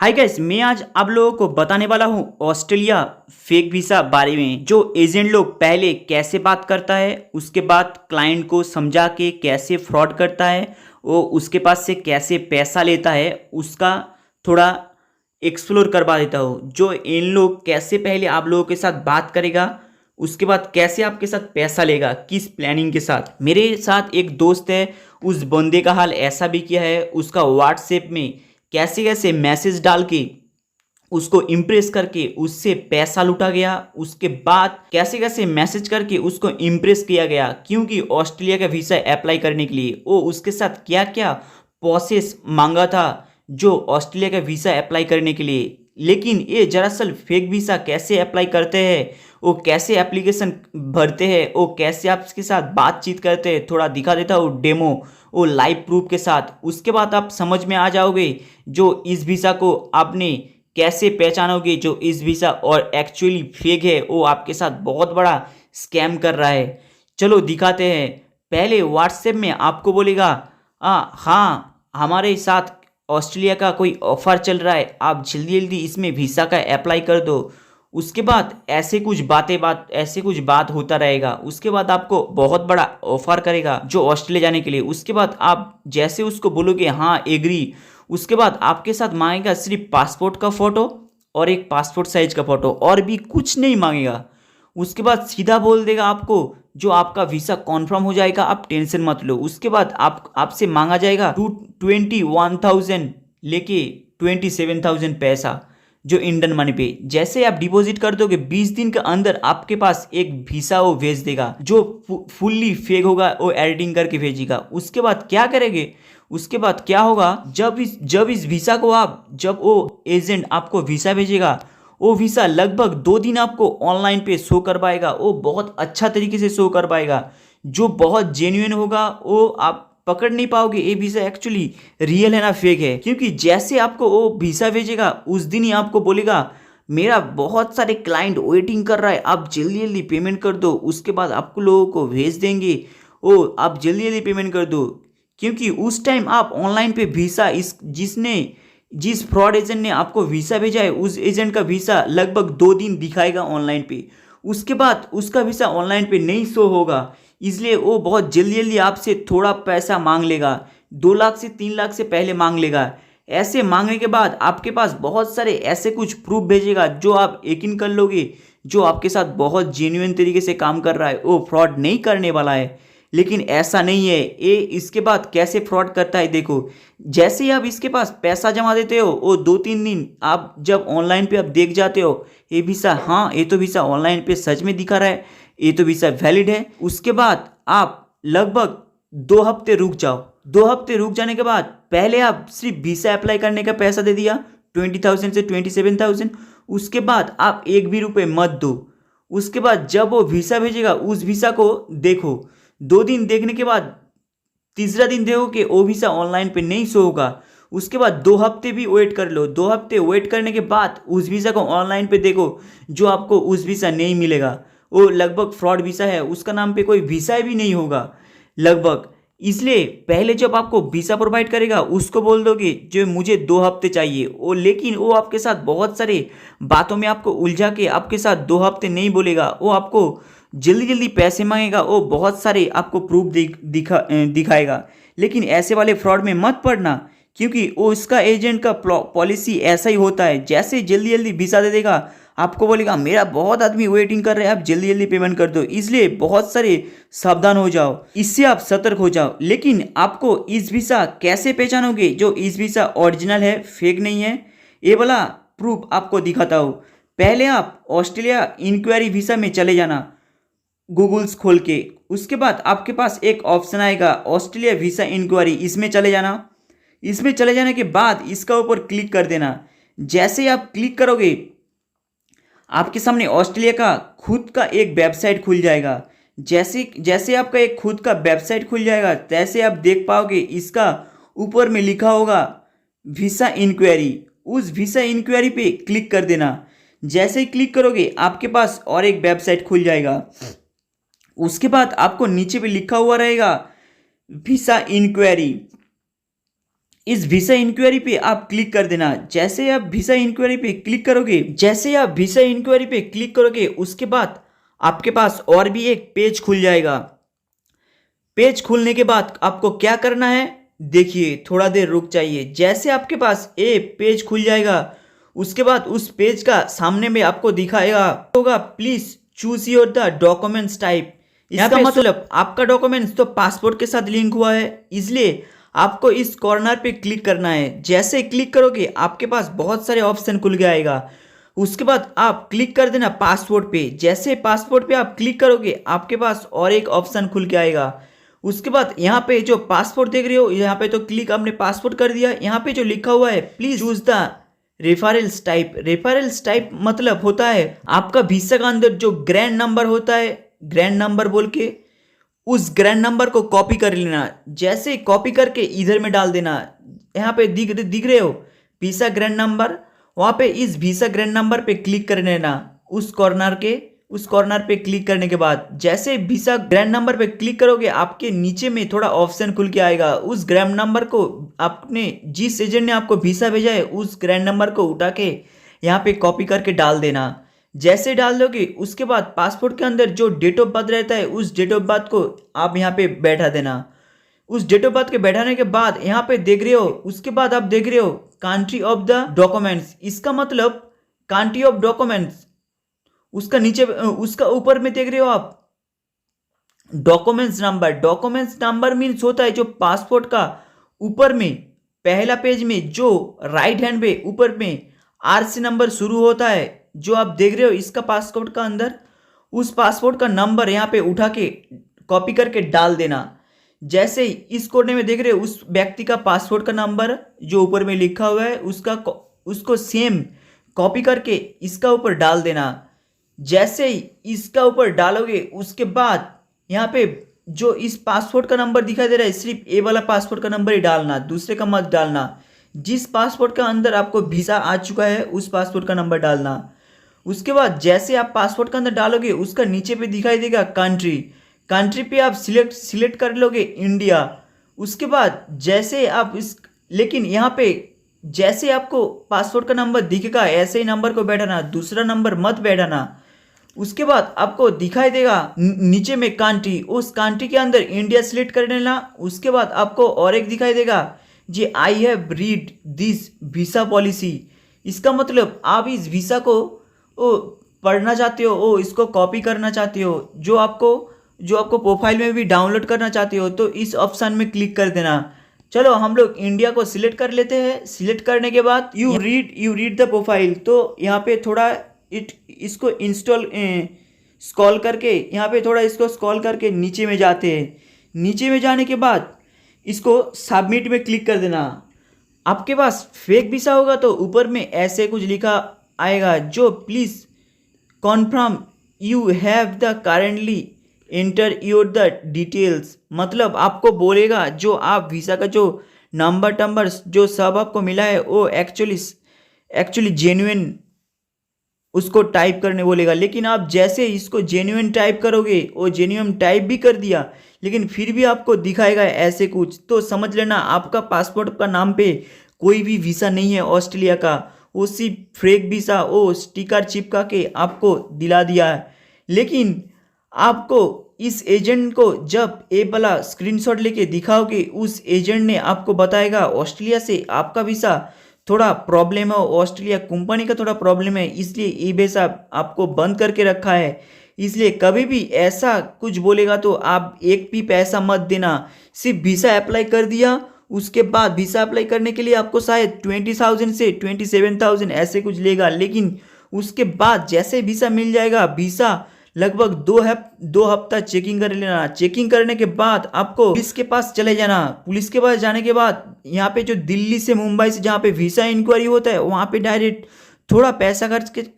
Hi guys, मैं आज आप लोगों को बताने वाला हूँ ऑस्ट्रेलिया फेक वीज़ा बारे में। जो एजेंट लोग पहले कैसे बात करता है, उसके बाद क्लाइंट को समझा के कैसे फ्रॉड करता है, वो उसके पास से कैसे पैसा लेता है, उसका थोड़ा एक्सप्लोर करवा देता हूँ। जो इन लोग कैसे पहले आप लोगों के साथ बात करेगा, उसके बाद कैसे आपके साथ पैसा लेगा, किस प्लानिंग के साथ। मेरे साथ एक दोस्त है, उस बंदे का हाल ऐसा भी किया है। उसका व्हाट्सएप में कैसे कैसे मैसेज डाल के उसको इम्प्रेस करके उससे पैसा लूटा गया। उसके बाद कैसे कैसे मैसेज करके उसको इम्प्रेस किया गया, क्योंकि ऑस्ट्रेलिया का वीज़ा अप्लाई करने के लिए वो उसके साथ क्या क्या प्रोसेस मांगा था जो ऑस्ट्रेलिया का वीज़ा अप्लाई करने के लिए। लेकिन ये दरअसल फेक वीज़ा कैसे अप्लाई करते हैं, वो कैसे एप्लीकेशन भरते हैं, वो कैसे आपके साथ बातचीत करते हैं, थोड़ा दिखा देता हूँ डेमो, वो लाइव प्रूफ के साथ। उसके बाद आप समझ में आ जाओगे जो इस वीज़ा को आपने कैसे पहचानोगे जो इस वीज़ा और एक्चुअली फेक है, वो आपके साथ बहुत बड़ा स्कैम कर रहा है। चलो दिखाते हैं। पहले व्हाट्सएप में आपको बोलेगा हाँ, हमारे साथ ऑस्ट्रेलिया का कोई ऑफर चल रहा है, आप जल्दी जल्दी इसमें वीज़ा का अप्लाई कर दो। उसके बाद ऐसे कुछ बात होता रहेगा। उसके बाद आपको बहुत बड़ा ऑफर करेगा जो ऑस्ट्रेलिया जाने के लिए। उसके बाद आप जैसे उसको बोलोगे हाँ एग्री, उसके बाद आपके साथ मांगेगा सिर्फ पासपोर्ट का फ़ोटो और एक पासपोर्ट साइज का फ़ोटो, और भी कुछ नहीं मांगेगा। उसके बाद सीधा बोल देगा आपको जो आपका वीज़ा कॉन्फर्म हो जाएगा, आप टेंशन मत लो। उसके बाद आपसे मांगा जाएगा 21,000 लेके 27,000 पैसा, जो इंडियन मनी पे जैसे आप डिपॉजिट कर दोगे 20 दिन के अंदर आपके पास एक वीज़ा वो भेज देगा जो फुल्ली फेक होगा, वो एडिटिंग करके भेजेगा। उसके बाद क्या करेंगे, उसके बाद क्या होगा, जब इस वीज़ा को जब वो एजेंट आपको वीज़ा भेजेगा, वो वीज़ा लगभग 2 दिन आपको ऑनलाइन पे शो कर पाएगा। वो बहुत अच्छा तरीके से शो कर पाएगा, जो बहुत जेन्युइन होगा। वो आप पकड़ नहीं पाओगे ये वीज़ा एक्चुअली रियल है ना फेक है, क्योंकि जैसे आपको वो वीज़ा भेजेगा उस दिन ही आपको बोलेगा मेरा बहुत सारे क्लाइंट वेटिंग कर रहा है, आप जल्दी जल्दी पेमेंट कर दो। उसके बाद आपको लोगों को भेज देंगे, ओ आप जल्दी जल्दी पेमेंट कर दो। क्योंकि उस टाइम आप ऑनलाइन पे वीज़ा जिस फ्रॉड एजेंट ने आपको वीज़ा भेजा है, उस एजेंट का वीज़ा लगभग 2 दिन दिखाएगा ऑनलाइन पे। उसके बाद उसका वीज़ा ऑनलाइन पे नहीं शो होगा, इसलिए वो बहुत जल्दी जल्दी आपसे थोड़ा पैसा मांग लेगा। 2 लाख से 3 लाख से पहले मांग लेगा। ऐसे मांगने के बाद आपके पास बहुत सारे ऐसे कुछ प्रूफ भेजेगा जो आप यकीन कर लोगे जो आपके साथ बहुत जेन्युइन तरीके से काम कर रहा है, वो फ्रॉड नहीं करने वाला है। लेकिन ऐसा नहीं है। ये इसके बाद कैसे फ्रॉड करता है देखो। जैसे ही आप इसके पास पैसा जमा देते हो, वो 2-3 दिन आप जब ऑनलाइन पे आप देख जाते हो ये वीज़ा, हाँ ये तो वीज़ा ऑनलाइन पे सच में दिखा रहा है, ये तो वीज़ा वैलिड है। उसके बाद आप लगभग 2 हफ्ते रुक जाओ। 2 हफ्ते रुक जाने के बाद पहले आप सिर्फ वीज़ा अप्लाई करने का पैसा दे दिया 20,000 से 27,000। उसके बाद आप एक भी रुपये मत दो। उसके बाद जब वो वीज़ा भेजेगा उस वीज़ा को देखो। 2 दिन देखने के बाद तीसरा दिन देखो कि वो वीज़ा ऑनलाइन पे नहीं शो होगा। उसके बाद 2 हफ्ते भी वेट कर लो। 2 हफ्ते वेट करने के बाद उस वीज़ा को ऑनलाइन पे देखो, जो आपको उस वीज़ा नहीं मिलेगा, वो लगभग फ्रॉड वीज़ा है, उसका नाम पे कोई वीज़ा भी नहीं होगा लगभग। इसलिए पहले जब आपको वीज़ा प्रोवाइड करेगा उसको बोल दोगे जो मुझे 2 हफ्ते चाहिए वो, लेकिन वो आपके साथ बहुत सारे बातों में आपको उलझा के आपके साथ 2 हफ्ते नहीं बोलेगा। वो आपको जल्दी जल्दी पैसे मांगेगा, वो बहुत सारे आपको प्रूफ दिखाएगा। लेकिन ऐसे वाले फ्रॉड में मत पड़ना, क्योंकि वो इसका एजेंट का पॉलिसी ऐसा ही होता है। जैसे जल्दी जल्दी वीज़ा दे देगा, आपको बोलेगा मेरा बहुत आदमी वेटिंग कर रहे हैं, आप जल्दी जल्दी पेमेंट कर दो। इसलिए बहुत सारे सावधान हो जाओ, इससे आप सतर्क हो जाओ। लेकिन आपको इस वीज़ा कैसे पहचानोगे जो इस वीज़ा ओरिजिनल है फेक नहीं है, ये वाला प्रूफ आपको दिखाता हूँ। पहले आप ऑस्ट्रेलिया इंक्वायरी वीज़ा में चले जाना गूगल्स खोल के। उसके बाद आपके पास एक ऑप्शन आएगा ऑस्ट्रेलिया वीज़ा इंक्वायरी, इसमें चले जाना। इसमें चले जाने के बाद इसका ऊपर क्लिक कर देना। जैसे ही आप क्लिक करोगे आपके सामने ऑस्ट्रेलिया का खुद का एक वेबसाइट खुल जाएगा। जैसे जैसे आपका एक खुद का वेबसाइट खुल जाएगा तैसे आप देख पाओगे इसका ऊपर में लिखा होगा वीज़ा इंक्वायरी। उस वीज़ा इंक्वायरी पे क्लिक कर देना। जैसे ही क्लिक करोगे आपके पास और एक वेबसाइट खुल जाएगा। उसके बाद आपको नीचे पे लिखा हुआ रहेगा वीज़ा इंक्वायरी। इस वीसा इंक्वायरी पे आप क्लिक कर देना। जैसे आप वीसा इंक्वायरी पे क्लिक करोगे, उसके बाद आपके पास और भी एक पेज खुल जाएगा। पेज खुलने के बाद आपको क्या करना है, देखिए थोड़ा देर रुक जाइए। जैसे आपके पास ये पेज खुल जाएगा, उसके बाद उस पेज का सामने में आपको दिखाएगा होगा please choose your the documents type. इसका मतलब आपका डॉक्यूमेंट्स तो पासपोर्ट के साथ लिंक हुआ है, इसलिए आपको इस कॉर्नर पे क्लिक करना है। जैसे क्लिक करोगे आपके पास बहुत सारे ऑप्शन खुल के आएगा। उसके बाद आप क्लिक कर देना पासपोर्ट पे। जैसे पासपोर्ट पे आप क्लिक करोगे आपके पास और एक ऑप्शन खुल के आएगा। उसके बाद यहाँ पे जो पासपोर्ट देख रहे हो, यहाँ पे तो क्लिक आपने पासपोर्ट कर दिया। यहाँ पे जो लिखा हुआ है please choose the reference type. Reference type मतलब होता है आपका वीसा का अंदर जो ग्रैंड नंबर होता है, ग्रैंड नंबर बोल के उस ग्रैंड नंबर को कॉपी कर लेना। जैसे कॉपी करके इधर में डाल देना। यहाँ पे दिख रहे हो वीसा ग्रैंड नंबर, वहाँ पे इस वीसा ग्रैंड नंबर पे क्लिक कर लेना। उस कॉर्नर पे क्लिक करने के बाद जैसे वीसा ग्रैंड नंबर पे क्लिक करोगे आपके नीचे में थोड़ा ऑप्शन खुल के आएगा। उस ग्रैंड नंबर को आपने जिस एजेंट ने आपको वीसा भेजा है उस ग्रैंड नंबर को उठा के यहाँ पे कॉपी करके डाल देना। जैसे डाल दोगे उसके बाद पासपोर्ट के अंदर जो डेट ऑफ बर्थ रहता है उस डेट ऑफ बर्थ को आप यहाँ पे बैठा देना। उस डेट ऑफ बर्थ के बैठाने के बाद यहाँ पे देख रहे हो, उसके बाद आप देख रहे हो कंट्री ऑफ द डॉक्यूमेंट्स। इसका मतलब कंट्री ऑफ डॉक्यूमेंट्स, उसका नीचे उसका ऊपर में देख रहे हो आप documents number. Documents number means होता है जो पासपोर्ट का ऊपर में पहला पेज में जो राइट हैंड पे ऊपर में आर से नंबर शुरू होता है, जो आप देख रहे हो इसका पासपोर्ट का अंदर, उस पासपोर्ट का नंबर यहाँ पे उठा के कॉपी करके डाल देना। जैसे इस कोने में देख रहे हो उस व्यक्ति का पासपोर्ट का नंबर जो ऊपर में लिखा हुआ है उसको सेम कॉपी करके इसका ऊपर डाल देना। जैसे ही इसका ऊपर डालोगे उसके बाद यहाँ पे जो इस पासपोर्ट का नंबर दिखाई दे रहा है सिर्फ ए वाला पासपोर्ट का नंबर ही डालना, दूसरे का मत डालना। जिस पासपोर्ट का अंदर आपको वीज़ा आ चुका है उस पासपोर्ट का नंबर डालना। उसके बाद जैसे आप पासपोर्ट का अंदर डालोगे उसका नीचे पे दिखाई देगा कंट्री पे आप सिलेक्ट कर लोगे इंडिया। उसके बाद जैसे आप लेकिन यहाँ पे जैसे आपको पासपोर्ट का नंबर दिखेगा ऐसे ही नंबर को बैठाना, दूसरा नंबर मत बैठाना। उसके बाद आपको दिखाई देगा नीचे में कंट्री, उस कंट्री के अंदर इंडिया सिलेक्ट कर लेना। उसके बाद आपको और एक दिखाई देगा जी I have read this visa policy. इसका मतलब आप इस वीसा को पढ़ना चाहते हो, इसको कॉपी करना चाहते हो, जो आपको प्रोफाइल में भी डाउनलोड करना चाहते हो, तो इस ऑप्शन में क्लिक कर देना। चलो हम लोग इंडिया को सिलेक्ट कर लेते हैं। सिलेक्ट करने के बाद यू रीड द प्रोफाइल, तो यहाँ पे थोड़ा इसको स्क्रॉल करके यहाँ पे थोड़ा इसको स्क्रॉल करके नीचे में जाते हैं। नीचे में जाने के बाद इसको सबमिट में क्लिक कर देना। आपके पास फेक वीसा होगा तो ऊपर में ऐसे कुछ लिखा आएगा जो please confirm you have the currently enter your the details. मतलब आपको बोलेगा जो आप वीसा का जो नंबर जो सब आपको मिला है वो एक्चुअली जेन्युइन उसको टाइप करने बोलेगा। लेकिन आप जैसे इसको जेन्युइन टाइप करोगे, वो जेन्युइन टाइप भी कर दिया लेकिन फिर भी आपको दिखाएगा ऐसे कुछ, तो समझ लेना आपका पासपोर्ट का नाम पे कोई भी वीसा नहीं है ऑस्ट्रेलिया का। वो सिर्फ फेक वीसा वो स्टिकर चिपका के आपको दिला दिया है। लेकिन आपको इस एजेंट को जब ए वाला स्क्रीनशॉट लेके दिखाओगे उस एजेंट ने आपको बताएगा ऑस्ट्रेलिया से आपका वीसा थोड़ा प्रॉब्लम है, ऑस्ट्रेलिया कंपनी का थोड़ा प्रॉब्लम है, इसलिए ई वीसा आपको बंद करके रखा है। इसलिए कभी भी ऐसा कुछ बोलेगा तो आप एक भी पैसा मत देना। सिर्फ वीसा अप्लाई कर दिया, उसके बाद वीसा अप्लाई करने के लिए आपको शायद 20,000 से 27,000 ऐसे कुछ लेगा। लेकिन उसके बाद जैसे वीसा मिल जाएगा, वीसा लगभग दो हफ्ता चेकिंग कर लेना। चेकिंग करने के बाद आपको पुलिस के पास चले जाना। पुलिस के पास जाने के बाद यहाँ पे जो दिल्ली से मुंबई से जहाँ पे वीसा इंक्वायरी होता है वहाँ पे डायरेक्ट थोड़ा पैसा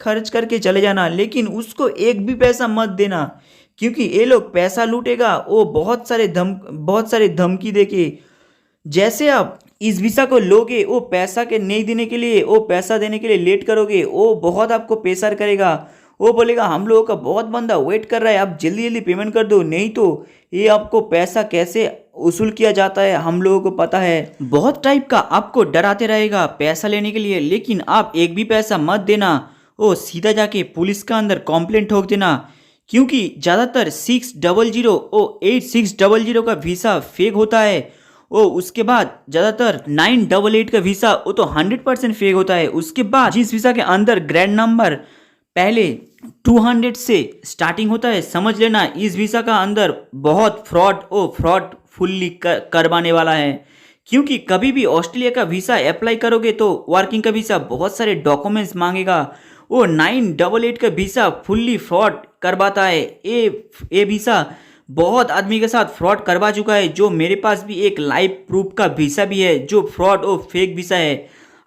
खर्च करके चले जाना। लेकिन उसको एक भी पैसा मत देना, क्योंकि ये लोग पैसा लूटेगा। वो बहुत सारे धमकी देके जैसे आप इस वीसा को लोगे वो पैसा के नहीं देने के लिए, वो पैसा देने के लिए लेट करोगे, वो बहुत आपको प्रेशर करेगा। वो बोलेगा हम लोगों का बहुत बंदा वेट कर रहा है, आप जल्दी जल्दी पेमेंट कर दो, नहीं तो ये आपको पैसा कैसे वसूल किया जाता है हम लोगों को पता है। बहुत टाइप का आपको डराते रहेगा पैसा लेने के लिए, लेकिन आप एक भी पैसा मत देना। वो सीधा जाके पुलिस का अंदर कंप्लेंट ठोक देना, क्योंकि ज़्यादातर 600 और 8600 का वीज़ा फेक होता है। ओ उसके बाद ज़्यादातर 988 का वीज़ा वो तो 100% फेक होता है। उसके बाद जिस वीज़ा के अंदर ग्रैंड नंबर पहले 200 से स्टार्टिंग होता है, समझ लेना इस वीज़ा का अंदर बहुत फ्रॉड फुल्ली करवाने वाला है। क्योंकि कभी भी ऑस्ट्रेलिया का वीज़ा अप्लाई करोगे तो वर्किंग का वीज़ा बहुत सारे डॉक्यूमेंट्स मांगेगा। वो 988 का वीज़ा फुल्ली फ्रॉड करवाता है। ये वीज़ा बहुत आदमी के साथ फ्रॉड करवा चुका है, जो मेरे पास भी एक लाइव प्रूफ का वीज़ा भी है जो फ्रॉड और फेक वीज़ा है।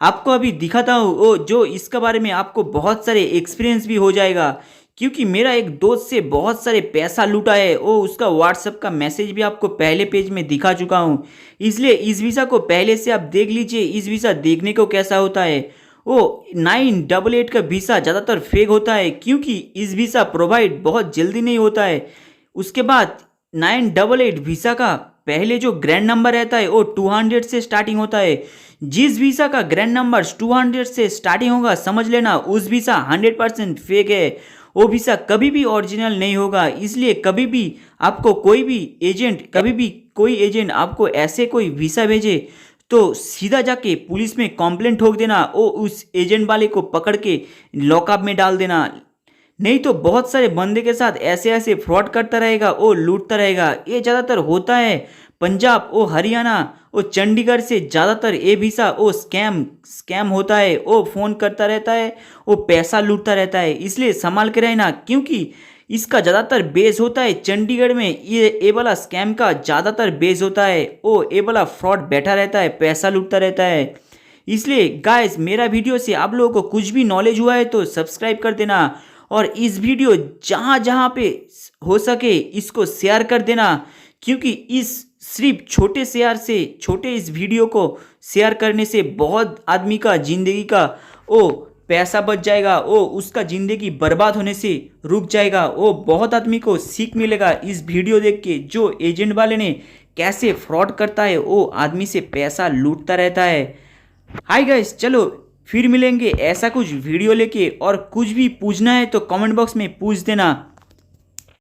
आपको अभी दिखाता हूँ वो, जो इसके बारे में आपको बहुत सारे एक्सपीरियंस भी हो जाएगा, क्योंकि मेरा एक दोस्त से बहुत सारे पैसा लूटा है। वो उसका व्हाट्सएप का मैसेज भी आपको पहले पेज में दिखा चुका हूँ, इसलिए इस वीज़ा को पहले से आप देख लीजिए। इस वीज़ा देखने को कैसा होता है। वो 988 का वीज़ा ज़्यादातर फेक होता है, क्योंकि इस वीज़ा प्रोवाइड बहुत जल्दी नहीं होता है। उसके बाद 988 वीज़ा का पहले जो ग्रैंड नंबर रहता है वो 200 से स्टार्टिंग होता है। जिस वीज़ा का ग्रैंड नंबर 200 से स्टार्टिंग होगा, समझ लेना उस वीज़ा 100% फेक है। वो वीज़ा कभी भी ओरिजिनल नहीं होगा। इसलिए कभी भी आपको कोई एजेंट आपको ऐसे कोई वीज़ा भेजे तो सीधा जाके पुलिस में कंप्लेंट ठोक देना। वो उस एजेंट वाले को पकड़ के लॉकअप में डाल देना, नहीं तो बहुत सारे बंदे के साथ ऐसे ऐसे फ्रॉड करता रहेगा, वो लूटता रहेगा। ये ज़्यादातर होता है पंजाब और हरियाणा और चंडीगढ़ से ज़्यादातर ये वीज़ा वो स्कैम होता है। वो फ़ोन करता रहता है, वो पैसा लूटता रहता है, इसलिए संभाल के रहना। क्योंकि इसका ज़्यादातर बेस होता है चंडीगढ़ में। ये वाला स्कैम का ज़्यादातर बेस होता है। वो ये वाला फ्रॉड बैठा रहता है, पैसा लूटता रहता है। इसलिए गाइस, मेरा वीडियो से आप लोगों को कुछ भी नॉलेज हुआ है तो सब्सक्राइब कर देना, और इस वीडियो जहाँ जहाँ पे हो सके इसको शेयर कर देना, क्योंकि इस सिर्फ छोटे इस वीडियो को शेयर करने से बहुत आदमी का ज़िंदगी का वो पैसा बच जाएगा, वो उसका ज़िंदगी बर्बाद होने से रुक जाएगा। वो बहुत आदमी को सीख मिलेगा इस वीडियो देख के, जो एजेंट वाले ने कैसे फ्रॉड करता है, वो आदमी से पैसा लूटता रहता है। हाय गाइस, चलो फिर मिलेंगे ऐसा कुछ वीडियो लेके, और कुछ भी पूछना है तो कमेंट बॉक्स में पूछ देना।